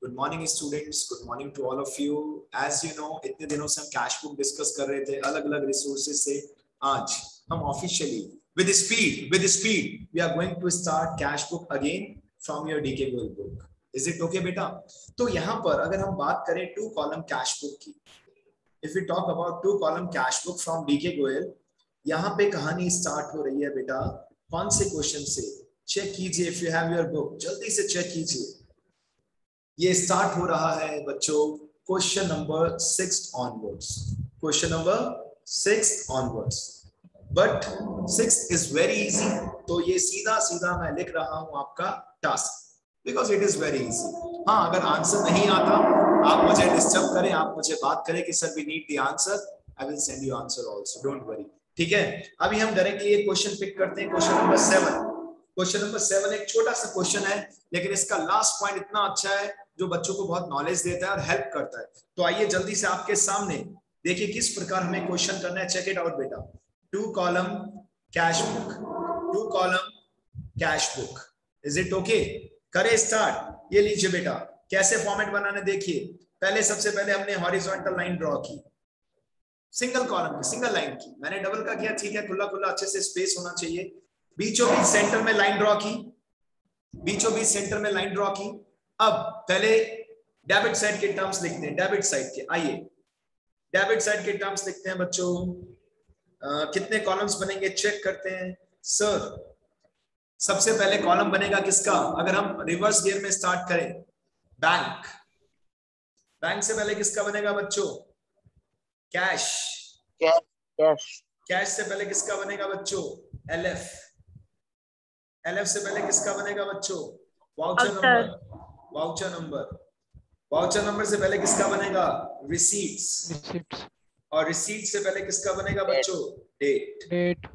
Good morning students, good morning to all of you. As you know, इतने दिनों से हम कैश बुक डिस्कस कर रहे थे अलग अलग रिसोर्सेज से। आज हम officially with speed we are going to start cash book again from your DK Goyal book. Is it okay बेटा? तो यहाँ पर अगर हम बात करें 2 कॉलम कैश बुक की, if we talk about 2 column cash book from DK Goyal, यहाँ पे कहानी स्टार्ट हो रही है बेटा। कौन से क्वेश्चन से? चेक कीजिए, if you have your book जल्दी से चेक कीजिए। ये स्टार्ट हो रहा है बच्चों question number 6 onwards, question number 6 onwards. But 6 is very easy, तो ये सीधा सीधा मैं लिख रहा हूं आपका task, because it is very easy. हाँ, अगर आंसर नहीं आता आप मुझे डिस्टर्ब करें, आप मुझे बात करें कि sir we need the answer, I will send you answer also, don't worry. ठीक है, अभी हम डायरेक्टली एक क्वेश्चन पिक करते हैं, क्वेश्चन नंबर 7। क्वेश्चन नंबर 7 एक छोटा सा क्वेश्चन है, लेकिन इसका लास्ट पॉइंट इतना अच्छा है जो बच्चों को बहुत नॉलेज देता है और हेल्प करता है। तो आइए जल्दी से आपके सामने देखिए किस प्रकार हमें क्वेश्चन करना है। चेक इट आउट बेटा। 2 column cash book, 2 column cash book. Is it okay? करे स्टार्ट। ये लीजिए बेटा, कैसे फॉर्मेट बनाने देखिए। पहले सबसे पहले हमने हॉरिजॉन्टल लाइन ड्रॉ की, सिंगल कॉलम की, सिंगल लाइन की। मैंने डबल का किया, ठीक है, खुला खुला अच्छे से स्पेस होना चाहिए। बीचों बीच सेंटर में लाइन ड्रॉ की, बीचों बीच सेंटर में लाइन ड्रॉ की। अब पहले डेबिट साइड के टर्म्स लिखते हैं, डेबिट साइड के। आइए डेबिट साइड के टर्म्स लिखते हैं बच्चों। कितने कॉलम्स बनेंगे चेक करते हैं। सर सबसे पहले कॉलम बनेगा किसका? अगर हम रिवर्स गियर में स्टार्ट करें, बैंक। बैंक से पहले किसका बनेगा बच्चों? कैश। कैश से पहले किसका बनेगा बच्चों? एलएफ। एलएफ से पहले किसका बनेगा बच्चों? Voucher number. Voucher number. Voucher number से पहले किसका बनेगा? रिसीट्स। और रिसीट से पहले किसका बनेगा बच्चों? डेट।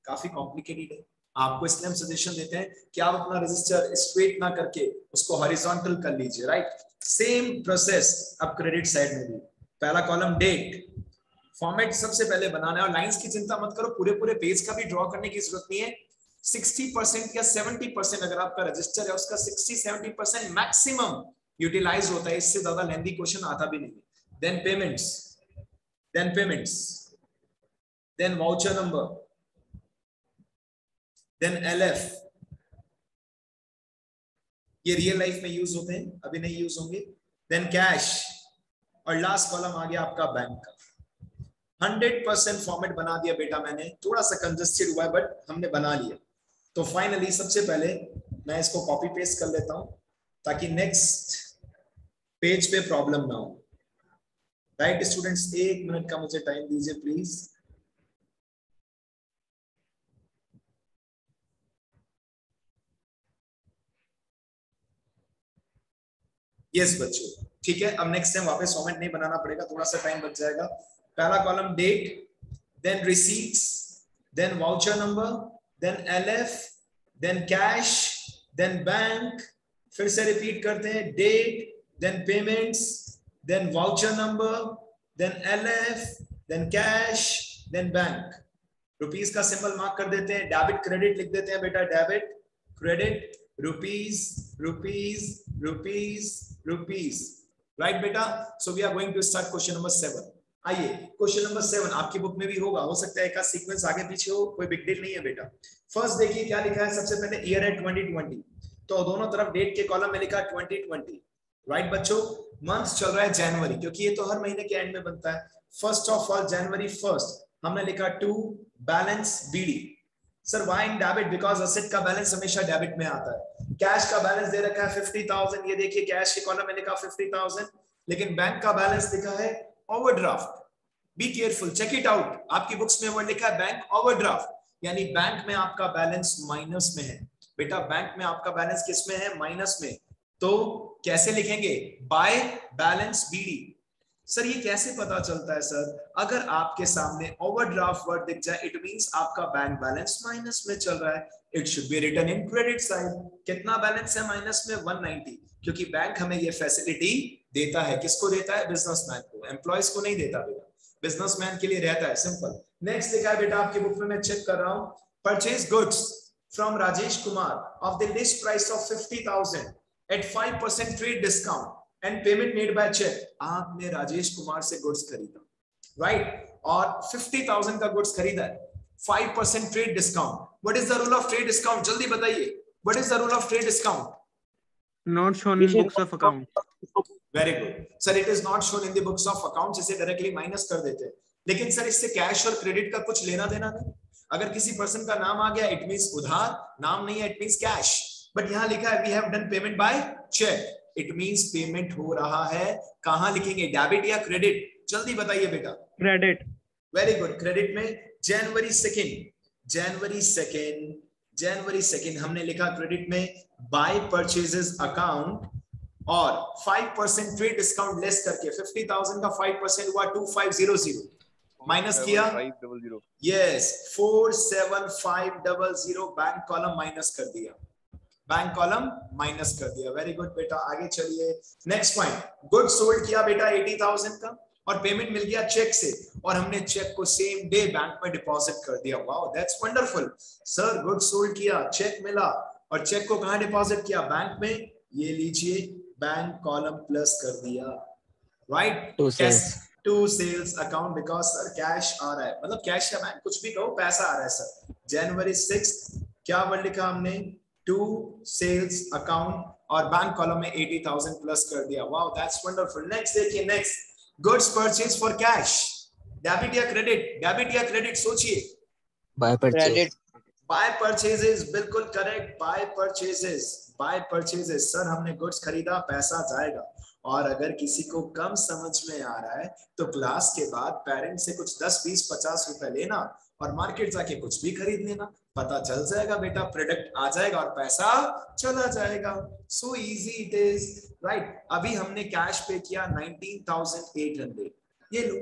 काफी कॉम्प्लिकेटेड है, आपको इसलिए हम सजेशन देते हैं कि आप अपना रजिस्टर स्ट्रेट ना करके उसको हॉरिजॉन्टल कर लीजिए, राइट? सेम प्रोसेस अब क्रेडिट साइड में भी। पहला कॉलम डेट, फॉर्मेट सबसे पहले बनाना है। और लाइंस की चिंता मत करो, पूरे पूरे पेज का भी ड्रॉ करने की जरूरत नहीं है। 60% या 70% अगर आपका रजिस्टर है उसका 60-70% मैक्सिमम यूटिलाइज होता है, इससे ज्यादा लेंथी क्वेश्चन आता भी नहीं। Then payments, then voucher number, then LF. ये रियल लाइफ में यूज होते हैं, अभी नहीं यूज होंगे। देन कैश, और लास्ट कॉलम आ गया आपका बैंक का। 100% फॉर्मेट बना दिया बेटा मैंने, थोड़ा सा कंजस्टेड हुआ है बट हमने बना लिया। तो फाइनली सबसे पहले मैं इसको कॉपी पेस्ट कर लेता हूं ताकि नेक्स्ट पेज पे प्रॉब्लम ना हो। राइट स्टूडेंट्स, 1 मिनट का मुझे टाइम दीजिए प्लीज। यस बच्चों, ठीक है। अब नेक्स्ट टाइम वापस फॉर्मेट नहीं बनाना पड़ेगा, थोड़ा सा टाइम बच जाएगा। पहला column date, then receipts, then voucher number, then LF, then cash, then bank. फिर से रिपीट करते हैं, date, then payments, then voucher number, then LF, then cash, then bank. Rupees का सिंबल मार्क कर देते हैं, डेबिट क्रेडिट लिख देते हैं बेटा, debit credit, rupees rupees rupees rupees. Right बेटा? So we are going to start question number 7। आइए क्वेश्चन नंबर 7 आपकी बुक में भी होगा, हो सकता है एक सीक्वेंस आगे पीछे हो, कोई बिग डील नहीं है बेटा। फर्स्ट देखिए क्या लिखा है। सबसे पहले ईयर है 2020, तो दोनों तरफ डेट के कॉलम में लिखा 2020। राइट बच्चों? मंथ चल रहा है जनवरी, क्योंकि ये तो हर महीने के एंड में बनता है। फर्स्ट ऑफ ऑल जनवरी 1 हमने लिखा 2 balance BD. Sir why in debit? Because asset का बैलेंस हमेशा डेबिट में आता है। कैश का बैलेंस दे रखा है 50,000, ये देखिए कैश के कॉलम में लिखा 50,000, लेकिन बैंक का बैलेंस लिखा है overdraft. Be careful, check it out, आपकी बुक्स में वर्ड लिखा है बैंक ओवरड्राफ्ट, यानी बैंक में आपका बैलेंस माइनस में है। बेटा बैंक में आपका बैलेंस किस में है? माइनस में। तो कैसे लिखेंगे? By balance BD. सर ये कैसे पता चलता है सर? अगर आपके सामने ओवरड्राफ्ट वर्ड दिख जाए इट मींस आपका बैंक बैलेंस माइनस में चल रहा है। It should be written in credit side. कितना बैलेंस है माइनस में? 190, क्योंकि बैंक हमें ये फैसिलिटी देता है। किसको देता है? बिजनेसमैन को, एम्प्लॉयज को नहीं देता बेटा, बिजनेसमैन के लिए रहता है, सिंपल। नेक्स्ट लिखा है बेटा आपकी बुक में, मैं चेक कर रहा हूं, purchase goods from Rajesh Kumar of the list price of 50,000 at 5% trade discount and payment made by check. आपने राजेश कुमार से गुड्स खरीदा, राइट, और 50,000 का गुड्स खरीदा है, 5% trade discount. What is the rule of trade discount? जल्दी बताइए, what is the rule of trade discount? Not shown in books of account. Very good sir, it is not shown in the books of accounts. इसे directly minus कर देते हैं. लेकिन sir इससे cash और credit का कुछ लेना देना नहीं. अगर किसी पर्सन का नाम आ गया इट मींस उधार, नाम नहीं है इट मींस कैश. बट यहां लिखा है we have done payment by cheque, it means payment हो रहा है. कहां लिखेंगे, डेबिट या क्रेडिट? जल्दी बताइए बेटा. Credit. वेरी गुड, क्रेडिट में जनवरी सेकेंड हमने लिखा क्रेडिट में बाय परचेजेस अकाउंट और 5% ट्रेड डिस्काउंट लेस करके 50,000 का 5% हुआ 2500 माइनस किया. यस, 47500 बैंक कॉलम माइनस कर दिया, बैंक कॉलम माइनस कर दिया. वेरी गुड बेटा, आगे चलिए. नेक्स्ट पॉइंट, गुड सोल्ड किया बेटा 80,000 का और पेमेंट मिल गया चेक से और हमने चेक को सेम डे बैंक में डिपॉजिट कर दिया. Wow that's wonderful. Sir good sold किया, चेक मिला और चेक को कहां डिपॉजिट किया? बैंक में. ये लीजिए बैंक कॉलम प्लस कर दिया, right. To sales account because sir cash आ रहा है, मतलब कैश या बैंक कुछ भी कहो, पैसा आ रहा है सर. जनवरी 6 क्या वर्ड लिखा हमने? टू सेल्स अकाउंट और बैंक कॉलम में 80,000 प्लस कर दिया. Wow that's wonderful. नेक्स्ट देखिए, next goods purchase for cash, debit या क्रेडिट? डेबिट या क्रेडिट सोचिए. By purchase. बाय परचेजेस, बिल्कुल करेक्ट. By purchases. सर हमने गुड्स खरीदा, पैसा जाएगा. और अगर किसी को कम समझ में आ रहा है तो क्लास के बाद पेरेंट्स से कुछ 10, 20, 50 रुपए लेना और मार्केट जाके कुछ भी खरीद लेना. पता चल जाएगा बेटा, प्रोडक्ट आ जाएगा और पैसा चला जाएगा. So easy it is, right. अभी हमने कैश पे किया 19,800, ये लो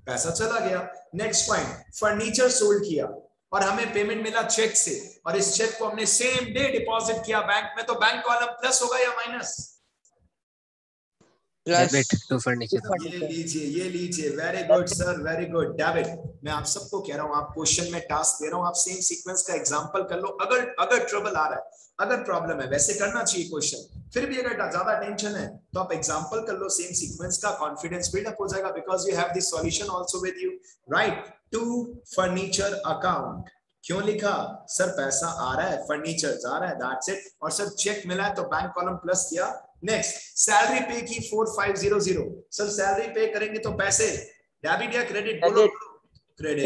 पैसा चला गया. नेक्स्ट पॉइंट, फर्नीचर सोल्ड किया और हमें पेमेंट मिला चेक से और इस चेक को हमने सेम डे डिपॉजिट किया बैंक में, तो बैंक कॉलम प्लस होगा या माइनस? Debit to furniture. ये लीजिए. Very good sir, very good. Debit. मैं आप सबको कह रहा हूं, आप क्वेश्चन में टास्क दे रहा हूं, आप सेम सीक्वेंस का एग्जांपल कर लो. अगर ट्रबल आ रहा है, अगर प्रॉब्लम है, वैसे करना चाहिए क्वेश्चन, फिर भी अगर ज्यादा टेंशन है तो आप एग्जांपल कर लो सेम सीक्वेंस का, कॉन्फिडेंस बिल्डअप हो जाएगा because you have the solution also with you, right. To furniture account. क्यों लिखा? सर पैसा आ रहा है, फर्नीचर जा रहा है, दैट्स इट. और सर चेक मिला है तो बैंक कॉलम प्लस किया. नेक्स्ट, सैलरी पे की 4500. सर सैलरी पे करेंगे तो पैसे डेबिट या क्रेडिट? बोलो. क्रेडिट.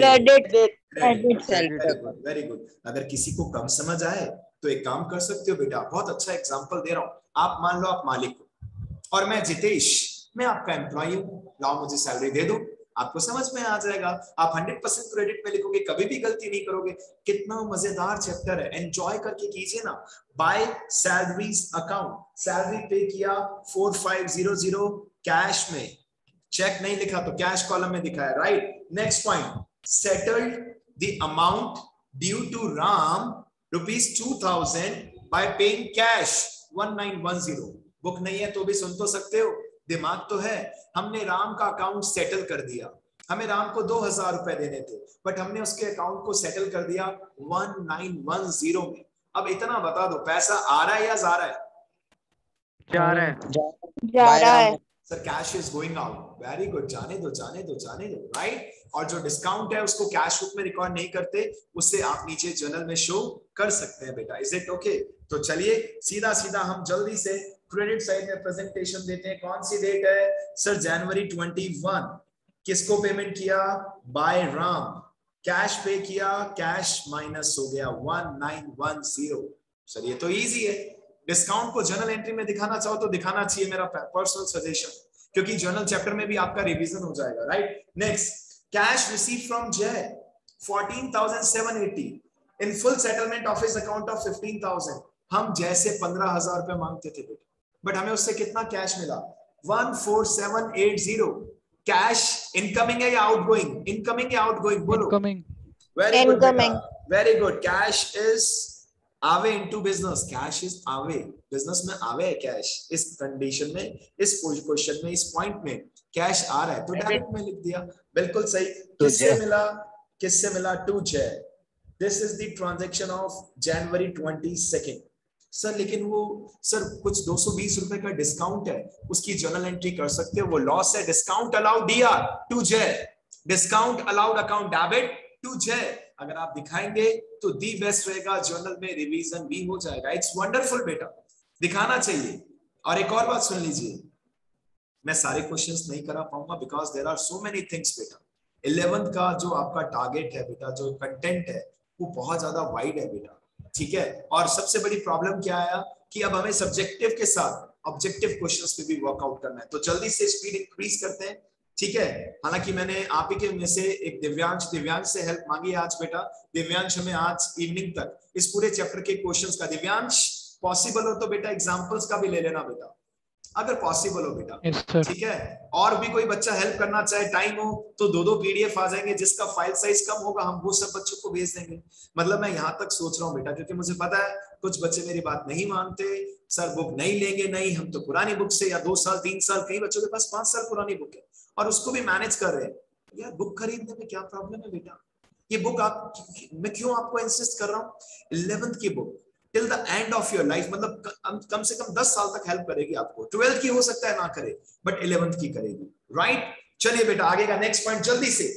Very good. अगर किसी को कम समझ आए तो एक काम कर सकते हो बेटा, बहुत अच्छा एग्जांपल दे रहा हूं. आप मान लो आप मालिक हो और मैं जितेश, मैं आपका एम्प्लॉय हूं, लाओ मुझे सैलरी दे दो. आपको समझ में आ जाएगा. आप 100% क्रेडिट में लिखोगे, कभी भी गलती नहीं करोगे. कितना मजेदार चैप्टर है, एंजॉय करके कीजिए ना. बाय सैलरीज अकाउंट, सैलरी पे किया 4500 कैश में, चेक नहीं लिखा तो कैश कॉलम में दिखा है, right. Next point, settled the amount due to Ram ₹2000 by paying cash 1910. Book नहीं है तो भी सुन तो सकते हो, दिमाग तो है. हमने राम का अकाउंट सेटल कर दिया. हमें राम को 2000 रुपए देने थे बट हमने उसके अकाउंट को सेटल कर दिया 1910 में. अब इतना बता दो, पैसा आ रहा है या जा रहा है? जा रहा है. Sir cash is going out. Very good. जाने दो, राइट. और जो डिस्काउंट है उसको कैश बुक में रिकॉर्ड नहीं करते, उससे आप नीचे जर्नल में शो कर सकते हैं बेटा. Is it okay? तो चलिए सीधा हम जल्दी से क्रेडिट साइड में प्रेजेंटेशन देते हैं. कौन सी डेट है सर? जनवरी 21. किसको पेमेंट किया? बाय राम. कैश पे किया, कैश माइनस हो गया 1910. सर ये तो इजी है. डिस्काउंट को जर्नल एंट्री में दिखाना चाहो तो दिखाना चाहिए, मेरा पर्सनल सजेशन, क्योंकि जर्नल चैप्टर में भी आपका रिवीजन हो जाएगा, right. Next, cash receive from जय 14,780 in full settlement of his account of 15,000. हम जैसे 15,000 रुपए मांगते थे बेटा, बट हमें उससे कितना कैश मिला? 14780. कैश इनकमिंग है या आउटगोइंग? इनकमिंग या आउटगोइंग? बोलो. Incoming. Very good. Cash is आवे इनटू बिजनेस. कैश इज आवे, बिजनेस में आवे है कैश. इस कंडीशन में, इस क्वेश्चन में, इस पॉइंट में कैश आ रहा है तो डेबिट में लिख दिया. बिल्कुल सही. किससे मिला? टू जय. This is the transaction of January 22. Sir लेकिन वो सर कुछ 220 रुपए का डिस्काउंट है, उसकी जर्नल एंट्री कर सकते हो, वो लॉस है। Discount allowed DR to J, discount allowed account debit to J. अगर आप दिखाएंगे तो दी बेस्ट रहेगा, जर्नल में रिवीजन भी हो जाएगा। इट्स वंडरफुल बेटा, दिखाना चाहिए। और एक और बात सुन लीजिए, मैं सारे क्वेश्चंस नहीं करा पाऊंगा because there are so many things बेटा। 11th का जो आपका टारगेट है बेटा, जो कंटेंट है वो बहुत ज्यादा वाइड है बेटा, ठीक है। और सबसे बड़ी प्रॉब्लम क्या आया कि अब हमें सब्जेक्टिव के साथ ऑब्जेक्टिव क्वेश्चंस पे भी वर्कआउट करना है, तो जल्दी से स्पीड इंक्रीज करते हैं, ठीक है। हालांकि मैंने आप ही के में से एक दिव्यांश से हेल्प मांगी है आज बेटा। दिव्यांश हमें आज इवनिंग तक इस पूरे चैप्टर के क्वेश्चंस का, दिव्यांश पॉसिबल हो तो बेटा एग्जांपल्स का भी ले लेना बेटा, अगर पॉसिबल हो बेटा, yes, ठीक है। और भी कोई बच्चा हेल्प करना चाहे, टाइम हो तो 2-2 पीडीएफ आ जाएंगे, जिसका फाइल साइज कम होगा हम वो सब बच्चों को भेज देंगे। मतलब मैं यहाँ तक सोच रहा हूँ बेटा, क्योंकि मुझे पता है कुछ बच्चे मेरी बात नहीं मानते, सर बुक नहीं लेंगे, नहीं हम तो पुरानी बुक से, या 2 साल 3 साल, कई बच्चों के पास 5 साल पुरानी बुक है और उसको भी मैनेज कर रहे हैं। यार बुक खरीदने में क्या प्रॉब्लम है बेटा, ये बुक आप, मैं क्यों आपको इंसिस्ट कर रहा हूँ, 11th की book till the end of your life, मतलब कम से कम 10 साल तक हेल्प करेगी आपको। 12th की हो सकता है ना करे, बट 11th की करेगी, राइट। चलिए बेटा आगे का नेक्स्ट पॉइंट जल्दी से,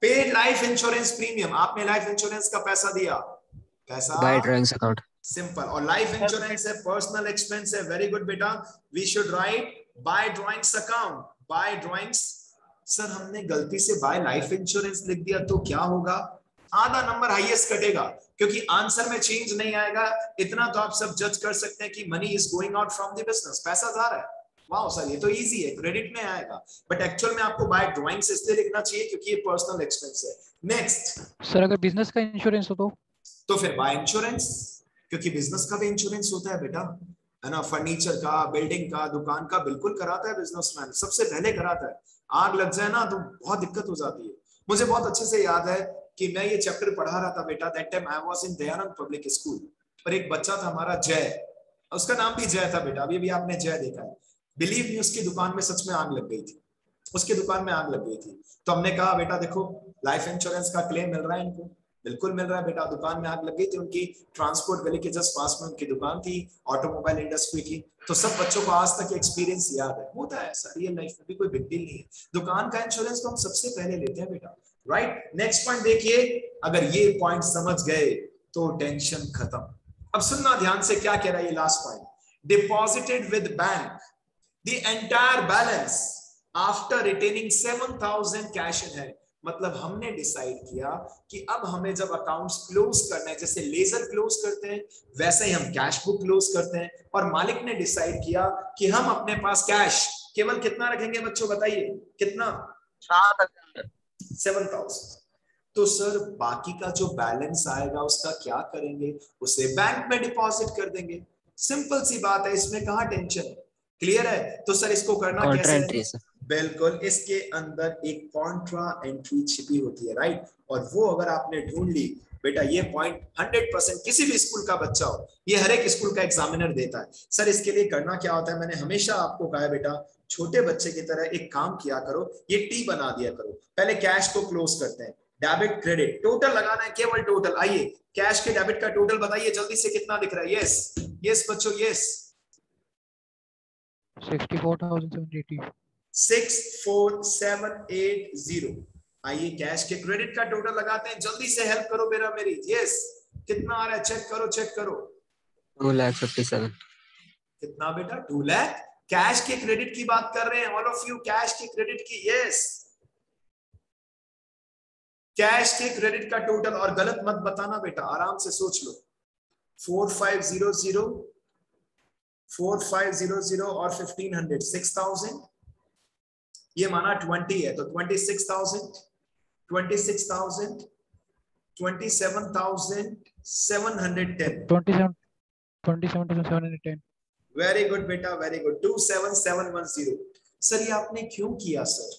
पेड लाइफ इंश्योरेंस प्रीमियम। आपने लाइफ इंश्योरेंस का पैसा दिया, पैसा बाय ड्राइंग्स अकाउंट। सिंपल, और लाइफ इंश्योरेंस है पर्सनल एक्सपेंस है, वेरी गुड बेटा, we should write by drawings account, by drawings. Sir हमने गलती से बाय लाइफ इंश्योरेंस लिख दिया तो क्या होगा, आधा नंबर हाईएस्ट कटेगा, क्योंकि आंसर में चेंज नहीं आएगा। इतना तो आप सब जज कर सकते हैं कि money is going out from the business, पैसा जा रहा है, वाओ सर ये तो इजी है, क्रेडिट में आएगा, बट एक्चुअल में आपको बाय ड्राइंग्स इसलिए लिखना चाहिए क्योंकि ये पर्सनल एक्सपेंस है। नेक्स्ट सर अगर बिजनेस का इंश्योरेंस हो तो फिर बाय इंश्योरेंस, क्योंकि बिजनेस का भी इंश्योरेंस होता है बेटा, है ना, फर्नीचर का, बिल्डिंग का, दुकान का, बिल्कुल कराता है बिजनेसमैन, सबसे पहले कराता है। आग लग जाए ना तो बहुत दिक्कत हो जाती है। मुझे बहुत अच्छे से याद है कि मैं ये चैप्टर पढ़ा रहा था बेटा, that time I was in Dayanand public school, और एक बच्चा था हमारा जय, उसका नाम भी जय था बेटा, अभी भी आपने जय देखा है, बिलीव मी उसकी दुकान में सच में आग लग गई थी, उसकी दुकान में आग लग गई थी। तो हमने कहा बेटा देखो लाइफ इंश्योरेंस का क्लेम मिल रहा है इनको, बिल्कुल मिल रहा है बेटा, दुकान में आग लग गई थी उनकी, ट्रांसपोर्ट गली के जस्ट पास में उनकी दुकान थी, ऑटोमोबाइल इंडस्ट्री की। तो सब बच्चों को आज तक एक्सपीरियंस याद है, होता है ऐसा रियल लाइफ में भी, कोई बिग डील नहीं है। दुकान का इंश्योरेंस तो हम सबसे पहले लेते हैं बेटा, राइट। नेक्स्ट पॉइंट देखिए, अगर ये पॉइंट समझ गए तो टेंशन खत्म। अब सुनना ध्यान से, क्या कह रहा है ये last point, deposited with bank the entire balance after retaining 7,000 cash in hand. मतलब हमने डिसाइड किया कि अब हमें जब अकाउंट्स क्लोज करना है, जैसे लेजर क्लोज करते हैं वैसे ही हम कैश बुक क्लोज करते हैं, और मालिक ने डिसाइड किया कि हम अपने पास कैश केवल कितना रखेंगे बच्चों, बताइए कितना, 7,000। तो सर बाकी का जो बैलेंस आएगा उसका क्या करेंगे, उसे बैंक में डिपॉजिट कर देंगे, सिंपल सी बात है, इसमें कहां टेंशन है, क्लियर है। तो सर इसको करना कैसे है, बिल्कुल इसके अंदर एक कॉन्ट्रा एंट्री छिपी होती है, राइट, और वो अगर आपने ढूंढ ली बेटा, ये पॉइंट 100% किसी भी स्कूल का बच्चा हो, ये हर एक स्कूल का एग्जामिनर देता है। सर इसके लिए करना क्या होता है, मैंने हमेशा आपको कहा है बेटा, छोटे बच्चे की तरह एक काम किया करो, ये टी बना दिया करो, पहले कैश को क्लोज करते हैं, डेबिट क्रेडिट टोटल लगाना है, केवल टोटल। आइए कैश के डेबिट का टोटल बताइए जल्दी से, कितना दिख रहा है, यस यस बच्चों, यस 64,780 64780। आइए कैश के क्रेडिट का टोटल लगाते हैं, जल्दी से हेल्प करो मेरा मेरी, यस कितना आ रहा है, चेक करो चेक करो, 2,57,000। कितना बेटा, 2 लाख। कैश के क्रेडिट की बात कर रहे हैं ऑल ऑफ यू, कैश के क्रेडिट की, यस कैश के क्रेडिट का टोटल, और गलत मत बताना बेटा, आराम से सोच लो, 4500 4500 और 1500 6000, ये माना 20 है तो 26,000 27,710 27,710 वेरी गुड बेटा वेरी गुड, 27710। सर ये आपने क्यों किया सर,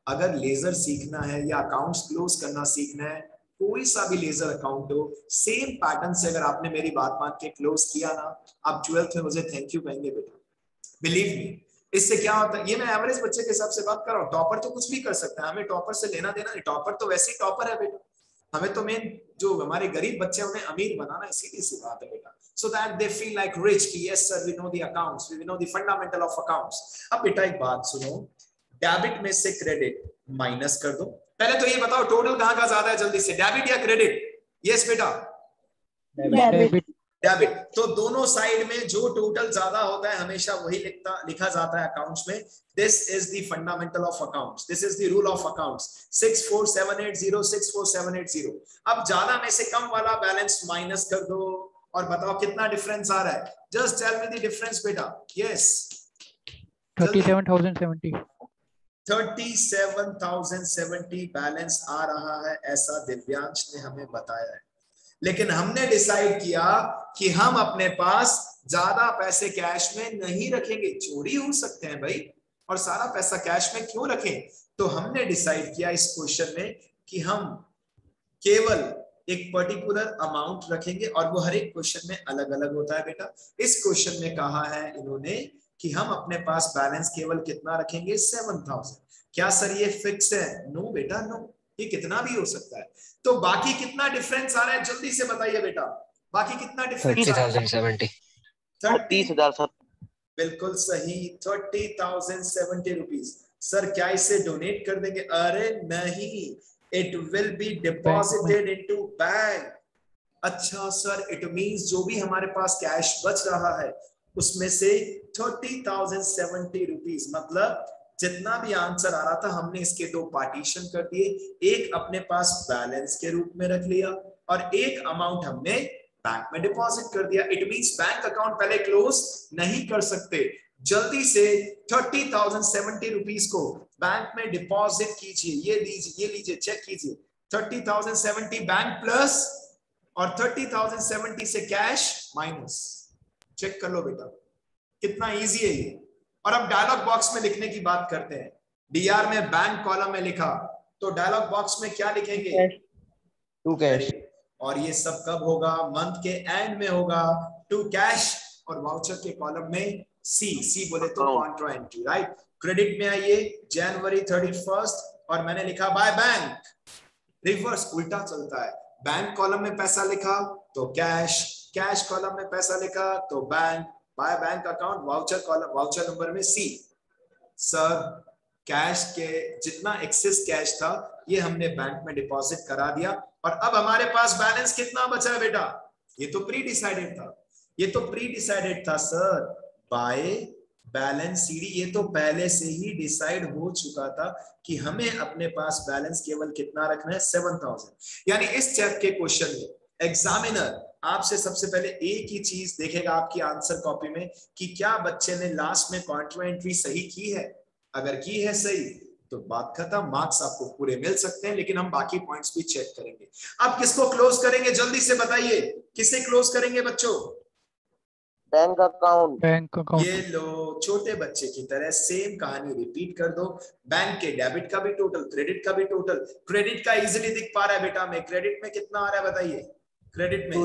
अगर लेजर सीखना है या अकाउंट्स क्लोज करना सीखना है, कोई सा भी लेजर अकाउंट हो, सेम पैटर्न से अगर आपने मेरी बात मान के क्लोज किया ना, आप 12th में मुझे थैंक यू कहेंगे बेटा, बिलीव मी। इससे क्या होता है, ये मैं एवरेज बच्चे के हिसाब से बात कर रहा हूँ, टॉपर तो कुछ भी कर सकता है, हमें टॉपर से लेना देना नहीं, टॉपर तो वैसे ही टॉपर है बेटा, हमें तो मेन जो हमारे गरीब बच्चे हैं उन्हें अमीर बनाना है, सीधी सी बात है बेटा, so that they feel like rich कि yes sir we know the accounts, we know the fundamental of accounts। अब बेटा एक बात सुनो, डेबिट में से क्रेडिट माइनस कर दो। पहले तो ये बताओ टोटल कहाँ ज्यादा है जल्दी से, डेबिट या क्रेडिट? यस बेटा डेबिट। डेबिट। तो दोनों साइड में जो टोटल ज्यादा होता है हमेशा वही लिखा जाता है अकाउंट्स में। This is the fundamental of accounts, this is the rule of accounts. 64780 64780। अब ज्यादा में से कम वाला बैलेंस माइनस कर दो और बताओ कितना डिफरेंस आ रहा है। Just tell me the difference बेटा। यस 37,070। 37,070 बैलेंस आ रहा है, ऐसा दिव्यांश ने हमें बताया है। लेकिन हमने डिसाइड किया कि हम अपने पास ज्यादा पैसे कैश में नहीं रखेंगे, चोरी हो सकते हैं भाई, और सारा पैसा कैश में क्यों रखें। तो हमने डिसाइड किया इस क्वेश्चन में कि हम केवल एक पर्टिकुलर अमाउंट रखेंगे और वो हर एक क्वेश्चन में अलग अलग होता है बेटा। इस क्वेश्चन में कहा है इन्होंने कि हम अपने पास बैलेंस केवल कितना रखेंगे, 7,000। क्या सर ये फिक्स है? नो बेटा नो, ये कितना भी हो सकता है। तो बाकी कितना डिफरेंस आ रहा है जल्दी से बताइए बेटा, बाकी कितना डिफरेंस आ रहा है? 30,070। बिल्कुल सही, 30,070 रुपीज। सर क्या इसे डोनेट कर देंगे? अरे नहीं, it will be deposited into bank. अच्छा सर, इट मींस जो भी हमारे पास कैश बच रहा है उसमें से 30,070 रुपीज, मतलब जितना भी आंसर आ रहा था हमने इसके दो पार्टीशन कर दिए, एक अपने पास बैलेंस के रूप में रख लिया और एक अमाउंट हमने बैंक में डिपॉजिट कर दिया। इट मींस बैंक अकाउंट पहले क्लोज नहीं कर सकते, जल्दी से 30,070 रुपीज को बैंक में डिपॉजिट कीजिए। ये लीजिए चेक कीजिए, 30,070 बैंक प्लस और 30,070 से कैश माइनस। चेक कर लो बेटा कितना इजी है ये। और अब डायलॉग बॉक्स में लिखने की बात करते हैं। डीआर में बैंक कॉलम में लिखा, तो डायलॉग बॉक्स में क्या लिखेंगे? To cash. और ये सब कब होगा? मंथ के एंड में होगा, टू कैश। और वाउचर के कॉलम में सी बोले तो कॉन्ट्रा एंट्री, राइट। क्रेडिट में आइए जनवरी 31 और मैंने लिखा बाय बैंक, रिवर्स उल्टा चलता है। बैंक कॉलम में पैसा लिखा तो कैश, कैश कॉलम में पैसा लिखा तो bank, by bank account, voucher column, voucher number में सी। सर कैश के जितना एक्सेस कैश था ये हमने बैंक में डिपॉजिट करा दिया और अब हमारे पास बैलेंस कितना बचा है बेटा? ये तो प्री डिसाइडेड था, ये तो प्री डिसाइडेड था सर। बाय बैलेंस सीडी, ये तो पहले से ही डिसाइड हो चुका था कि हमें अपने पास बैलेंस केवल कितना रखना है, 7,000। यानी इस चेक के क्वेश्चन में एग्जामिनर आपसे सबसे पहले एक ही चीज देखेगा आपकी आंसर कॉपी में कि क्या बच्चे ने लास्ट में कॉन्ट्रा एंट्री सही की है। अगर की है सही तो बात खत्म, मार्क्स आपको पूरे मिल सकते हैं, लेकिन हम बाकी पॉइंट्स भी चेक करेंगे। अब किसको क्लोज करेंगे जल्दी से बताइए, किसे क्लोज करेंगे बच्चों? Bank account. Bank account. ये लो छोटे बच्चे की तरह सेम कहानी रिपीट कर दो। बैंक के डेबिट का भी टोटल, क्रेडिट का भी टोटल। क्रेडिट का इजीली दिख पा रहा है बेटा में, क्रेडिट में कितना आ रहा है बताइए? क्रेडिट में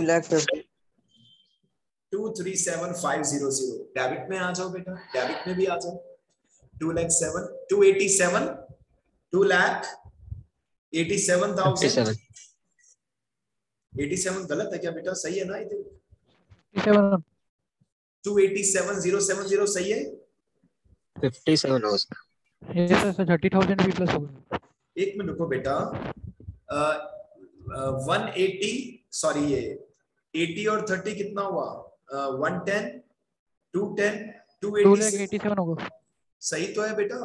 2,37,500। डेबिट में आ जाओ बेटा, डेबिट में भी आ जाओ। 2,87,000 87 गलत है क्या बेटा? सही है ना? 2,87,070 सही है? 57 हो उसका। ये सर 30,000 भी प्लस होगा। एक मिनट रुको बेटा, 180 सॉरी ये 80 और 30 कितना हुआ? 110 210 2,87,000 होगा। सही तो है बेटा?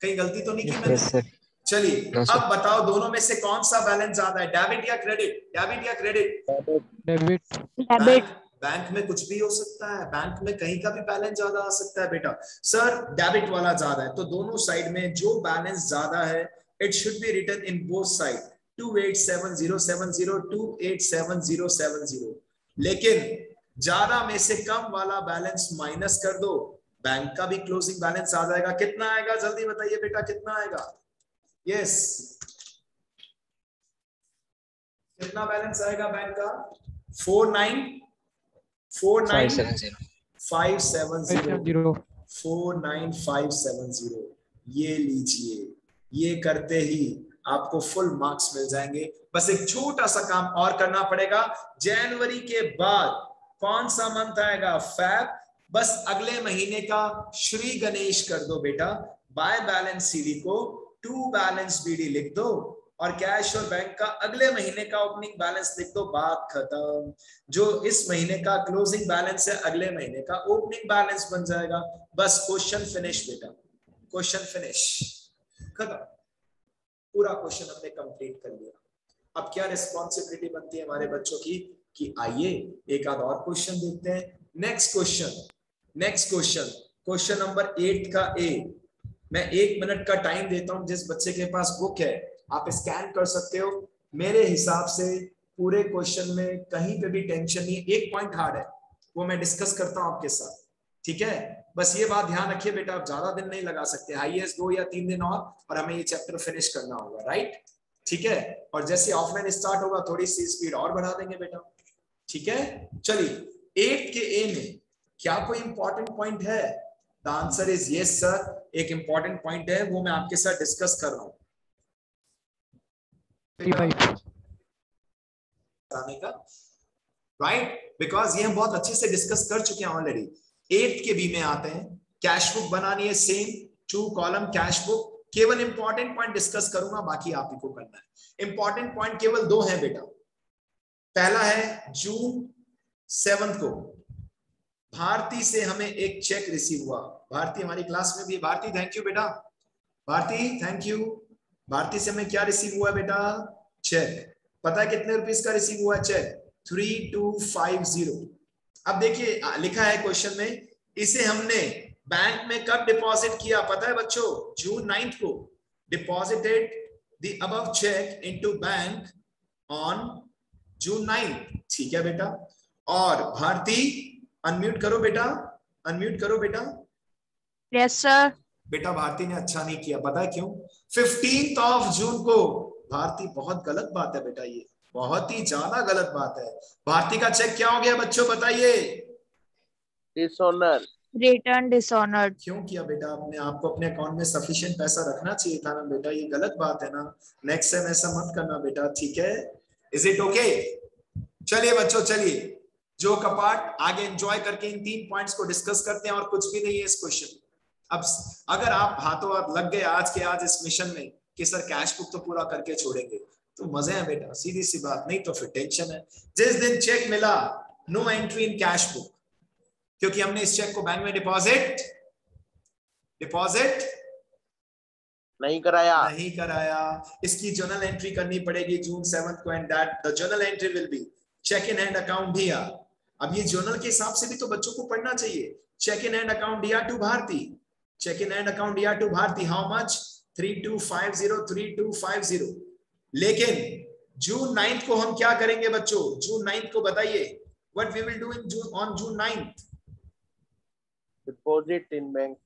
कहीं गलती तो नहीं की मैंने? चलिए अब बताओ दोनों में से कौन सा बैलेंस ज्यादा है, डेबिट या क्रेडिट? डेबिट या क्रेडिट? डेबिट। डेबिट। बैंक में कुछ भी हो सकता है, बैंक में कहीं का भी बैलेंस ज्यादा आ सकता है बेटा। सर डेबिट वाला ज्यादा है, तो दोनों साइड में जो बैलेंस ज्यादा है it should be written in both side, 2,87,070 2,87,070। लेकिन ज्यादा में से कम वाला बैलेंस माइनस कर दो, बैंक का भी क्लोजिंग बैलेंस आ जाएगा। कितना आएगा जल्दी बताइए बेटा, कितना आएगा? यस कितना बैलेंस आएगा बैंक का? 49,570 ये लीजिए। ये करते ही आपको फुल मार्क्स मिल जाएंगे। बस एक छोटा सा काम और करना पड़ेगा। जनवरी के बाद कौन सा मंथ आएगा? फैब। बस अगले महीने का श्री गणेश कर दो बेटा। बाय बैलेंस सीडी को टू बैलेंस बीडी लिख दो और कैश और बैंक का अगले महीने का ओपनिंग बैलेंस लिख दो। बात खत्म। जो इस महीने का क्लोजिंग बैलेंस है अगले महीने का ओपनिंग बैलेंस बन जाएगा। बस क्वेश्चन फिनिश बेटा, क्वेश्चन फिनिश, खत्म। पूरा क्वेश्चन हमने कंप्लीट कर लिया। अब क्या रिस्पॉन्सिबिलिटी बनती है हमारे बच्चों की कि आइए एक आध और क्वेश्चन देखते हैं। नेक्स्ट क्वेश्चन, क्वेश्चन नंबर 8 का ए। मैं 1 मिनट का टाइम देता हूं। जिस बच्चे के पास बुक है आप स्कैन कर सकते हो। मेरे हिसाब से पूरे क्वेश्चन में कहीं पे भी टेंशन नहीं। एक पॉइंट हार्ड है, वो मैं डिस्कस करता हूं आपके साथ, ठीक है? बस ये बात ध्यान रखिए बेटा, आप ज्यादा दिन नहीं लगा सकते, हाईएस्ट 2 या 3 दिन और हमें ये चैप्टर फिनिश करना होगा, राइट? ठीक है। और जैसे ऑफलाइन स्टार्ट होगा थोड़ी सी स्पीड और बढ़ा देंगे बेटा, ठीक है? चलिए 8 के ए में क्या कोई इंपॉर्टेंट पॉइंट है? The answer is yes sir. एक इंपॉर्टेंट पॉइंट है, वो मैं आपके साथ डिस्कस कर रहा हूं का, राइट? बिकॉज ये हम बहुत अच्छे से डिस्कस कर चुके हैं ऑलरेडी। 8 के बी में आते हैं। कैश बुक बनानी है सेम, 2 कॉलम कैश बुक। केवल इंपॉर्टेंट पॉइंट डिस्कस करूंगा, बाकी आप ही को करना है। इंपॉर्टेंट पॉइंट केवल 2 है बेटा। पहला है जून 7 को भारती से हमें एक चेक रिसीव हुआ। भारती हमारी क्लास में भी। भारती थैंक यू बेटा, भारती थैंक यू। भारती से हमें क्या रिसीव हुआ बेटा? चेक। पता है कितने रुपीस का रिसीव हुआ चेक? 3250। अब देखिए लिखा है क्वेश्चन में, इसे हमने बैंक में कब डिपॉजिट किया पता है बच्चों? जून 9 को। Deposited the above cheque into bank on June 9। ठीक है बेटा। और भारती अनम्यूट करो बेटा, अनम्यूट करो बेटा। Yes sir. बेटा भारती ने अच्छा नहीं किया, पता है क्यों? 15 जून को। भारती बहुत गलत बात है बेटा, ये बहुत ही ज्यादा गलत बात है। भारती का चेक क्या हो गया बच्चों बताइए? डिसऑनर। Return dishonoured. क्यों किया बेटा आपने? आपको अपने अकाउंट में सफिशिएंट पैसा रखना चाहिए था ना बेटा, ये गलत बात है ना। नेक्स्ट टाइम ऐसा मत करना बेटा, ठीक है? Is it okay? चलिए बच्चों, चलिए जो कपाट आगे एंजॉय करके इन 3 पॉइंट्स को डिस्कस करते हैं और कुछ भी नहीं है इस क्वेश्चन। अब अगर आप हाथों हाथ लग गए आज के आज इस मिशन में कि सर कैश बुक तो पूरा करके छोड़ेंगे, तो मजे हैं बेटा, सीधी सी बात। नहीं तो फिर टेंशन है। जिस दिन चेक मिला, no entry in cash book, क्योंकि हमने इस चेक को बैंक में डिपॉजिट नहीं कराया। इसकी जर्नल एंट्री करनी पड़ेगी जून 7 को, and that the journal entry will be cheque in hand account दिया। अब ये जर्नल के हिसाब से भी तो बच्चों को पढ़ना चाहिए। चेक इन हैंड अकाउंट दिया to Bharti, cheque in hand account दिया टू भारती। How much? 3250। लेकिन जून 9 को हम क्या करेंगे बच्चों? जून 9 को बताइए, what we will do in June 9? Deposit in bank.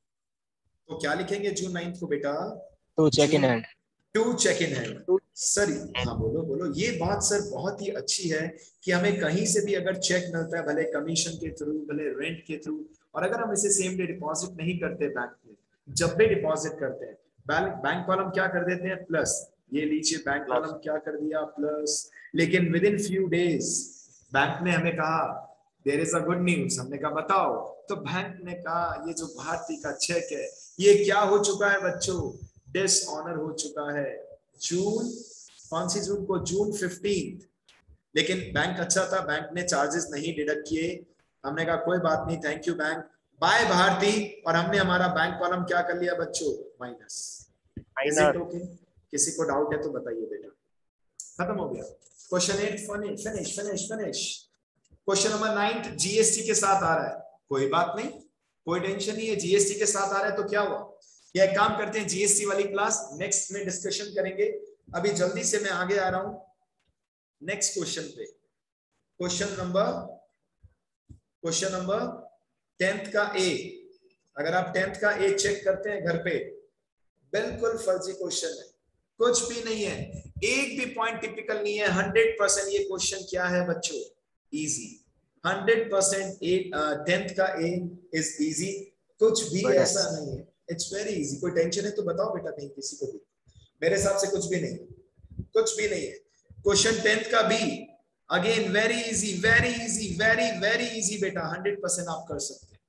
तो क्या लिखेंगे जून 9 को बेटा? To cheque in hand. To cheque in hand. Sir हाँ बोलो बोलो। ये बात सर बहुत ही अच्छी है कि हमें कहीं से भी अगर चेक मिलता है, भले कमीशन के थ्रू, भले रेंट के थ्रू, और अगर हम इसे सेम डे डिपॉजिट नहीं करते बैंक में, जब भी डिपॉजिट करते हैं बैंक कॉलम क्या कर देते हैं? प्लस। ये लीजिए बैंक कॉलम क्या कर दिया? प्लस। लेकिन within few days bank ने हमें कहा there is a good news. हमने कहा बताओ, तो बैंक ने कहा ये जो भारती का चेक है ये क्या हो चुका है बच्चों? डिसऑनर हो चुका है। जून, कौन सी जून को? जून 15। लेकिन बैंक अच्छा था, बैंक ने चार्जेस नहीं डिडक्ट किए। हमने कहा कोई बात नहीं, thank you bank, by Bharti. और हमने हमारा बैंक कॉलम क्या कर लिया बच्चों? माइनस। Is it okay? किसी को डाउट है तो बताइए बेटा। खत्म हो गया question 8। Finish. Question number 9 GST के साथ आ रहा है। कोई बात नहीं, कोई टेंशन नहीं है। जीएसटी के साथ आ रहा है तो क्या हुआ? ये एक काम करते हैं, जीएसटी वाली क्लास नेक्स्ट में डिस्कशन करेंगे। अभी जल्दी से मैं आगे आ रहा हूं नेक्स्ट क्वेश्चन पे। क्वेश्चन नंबर 10th का ए। अगर आप 10th का ए चेक करते हैं घर पे, बिल्कुल फर्जी क्वेश्चन है, कुछ भी नहीं है, एक भी पॉइंट टिपिकल नहीं है। 100% ये क्वेश्चन क्या है बच्चों? इजी। 100% 10th का ए इज इजी, कुछ भी ऐसा नहीं है। It's very easy. कोई टेंशन है तो बताओ बेटा कहीं किसी को भी। मेरे हिसाब से कुछ भी नहीं, कुछ भी नहीं है। क्वेश्चन 10th का B, again very easy, very easy, very very easy बेटा, 100% आप कर सकते हैं,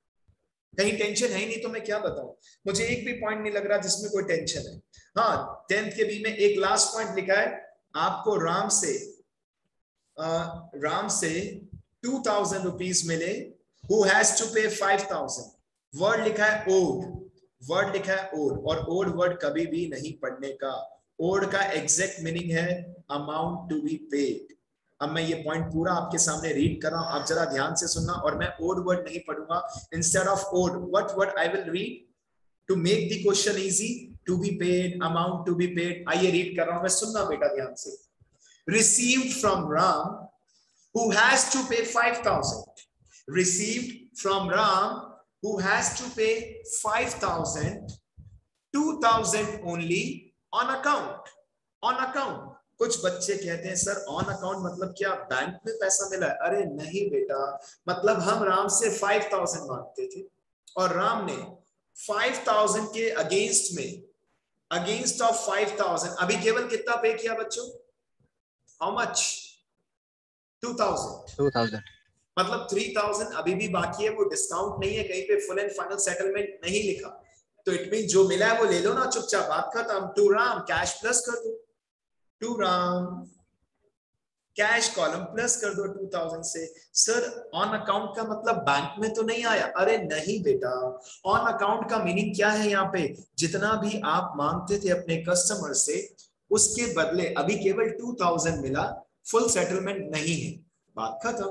कहीं टेंशन है ही नहीं। तो मैं क्या बताऊं, मुझे एक भी पॉइंट नहीं लग रहा जिसमें कोई टेंशन है। हाँ, 10th के बी में एक लास्ट पॉइंट लिखा है, आपको राम से 2000 रुपीज मिले, हु हैज टू पे 5000। वर्ड लिखा है ओड, वर्ड लिखा है ओड, और ओड वर्ड कभी भी नहीं पढ़ने का। ओड का एग्जैक्ट मीनिंग है अमाउंट टू बी पेड। अब मैं ये पॉइंट पूरा आपके सामने रीड कर रहा हूं, आप जरा ध्यान से सुनना, और मैं ओड वर्ड नहीं पढ़ूंगा। Instead of odd, what word I will read to make the question easy, to be paid, amount to be paid. आइए रीड कर रहा हूं मैं, सुनना बेटा ध्यान से। Received from Ram, who has to pay 5000. Received from Ram, who has to pay 5000, 2000 only on account. On account. कुछ बच्चे कहते हैं सर ऑन अकाउंट मतलब क्या, बैंक में पैसा मिला है? अरे नहीं बेटा, मतलब हम राम से 5000 मांगते थे और राम ने 5000 के अगेंस्ट में, अगेंस्ट ऑफ 5000 अभी केवल कितना पे किया बच्चों? How much? 2000। मतलब 3000 अभी भी बाकी है, वो डिस्काउंट नहीं है, कहीं पे फुल एंड फाइनल सेटलमेंट नहीं लिखा। तो इट मीन जो मिला है वो ले लो ना चुपचाप, बात खत्म। टू राम कैश प्लस कर दो, to Ram cash column plus कर दो 2000 से। सर ऑन अकाउंट का मतलब बैंक में तो नहीं आया? अरे नहीं बेटा, ऑन अकाउंट का मीनिंग क्या है यहाँ पे, जितना भी आप मांगते थे अपने कस्टमर से उसके बदले अभी केवल 2000 मिला, फुल सेटलमेंट नहीं है, बात खत्म।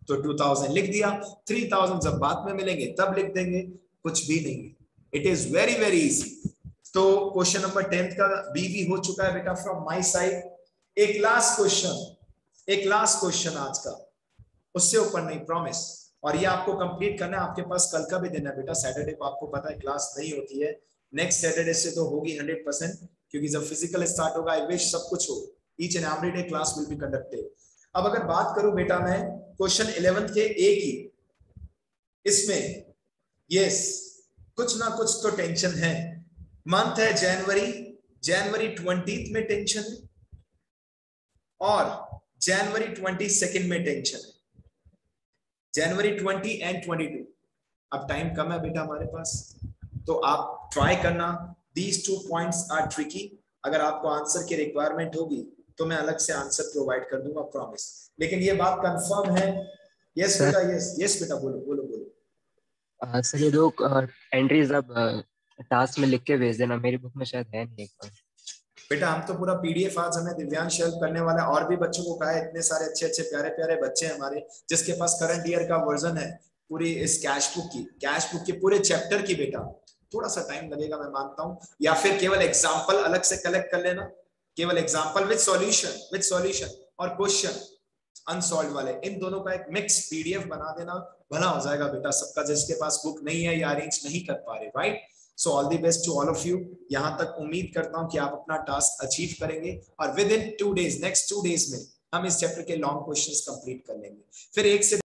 तो 2000 लिख दिया, 3000 जब बाद में मिलेंगे तब लिख देंगे, कुछ भी नहीं है। It is very very easy. तो क्वेश्चन नंबर 10th का बी हो चुका है बेटा फ्रॉम माय साइड। एक लास्ट क्वेश्चन आज का, उससे ऊपर नहीं, प्रॉमिस। और ये आपको कंप्लीट करना है, आपके पास कल का भी दिन है बेटा, सैटरडे को आपको पता है क्लास नहीं होती है, नेक्स्ट सैटरडे से तो होगी 100%, क्योंकि जब फिजिकल स्टार्ट होगा, आई विश सब कुछ हो, each and every day class will be conducted. अब अगर बात करूं बेटा मैं क्वेश्चन 11th के ए की, इसमें यस कुछ ना कुछ तो टेंशन है। मंथ है जनवरी, जनवरी 20th में टेंशन है और जनवरी 22nd में टेंशन है, जनवरी 20 एंड 22। अब टाइम कम है बेटा हमारे पास, तो आप ट्राई करना। These 2 points are tricky. अगर आपको आंसर की रिक्वायरमेंट होगी तो मैं अलग से आंसर प्रोवाइड कर दूंगा, प्रॉमिस। लेकिन ये बात कंफर्म है? यस बेटा, यस बेटा, बोलो बोलो बोलो। सर ये दो एंट्रीज अब टास्क में लिख के भेज देना, मेरी बुक में शायद है नहीं। एक बार बेटा हम तो पूरा पीडीएफ आज हमें दिव्यांश हेल्प करने वाला है, और भी बच्चों को कहा है, इतने सारे अच्छे अच्छे प्यारे प्यारे बच्चे हैं हमारे जिसके पास करंट ईयर का वर्जन है पूरी इस कैश बुक की पूरे चैप्टर की। बेटा थोड़ा सा टाइम लगेगा मैं मानता हूं, या फिर केवल एग्जाम्पल अलग से कलेक्ट कर लेना, केवल एग्जाम्पल विद सॉल्यूशन और क्वेश्चन अनसॉल्व वाले, इन दोनों का एक मिक्स पीडीएफ बना देना, भला हो जाएगा बेटा सबका, जिसके पास बुक नहीं है या अरेंज नहीं कर पा रहे, right. So all the best to all of you. यहां तक उम्मीद करता हूं कि आप अपना टास्क अचीव करेंगे और with in 2 days, next 2 days में हम इस चैप्टर के लॉन्ग क्वेश्चंस कंप्लीट कर लेंगे। फिर एक से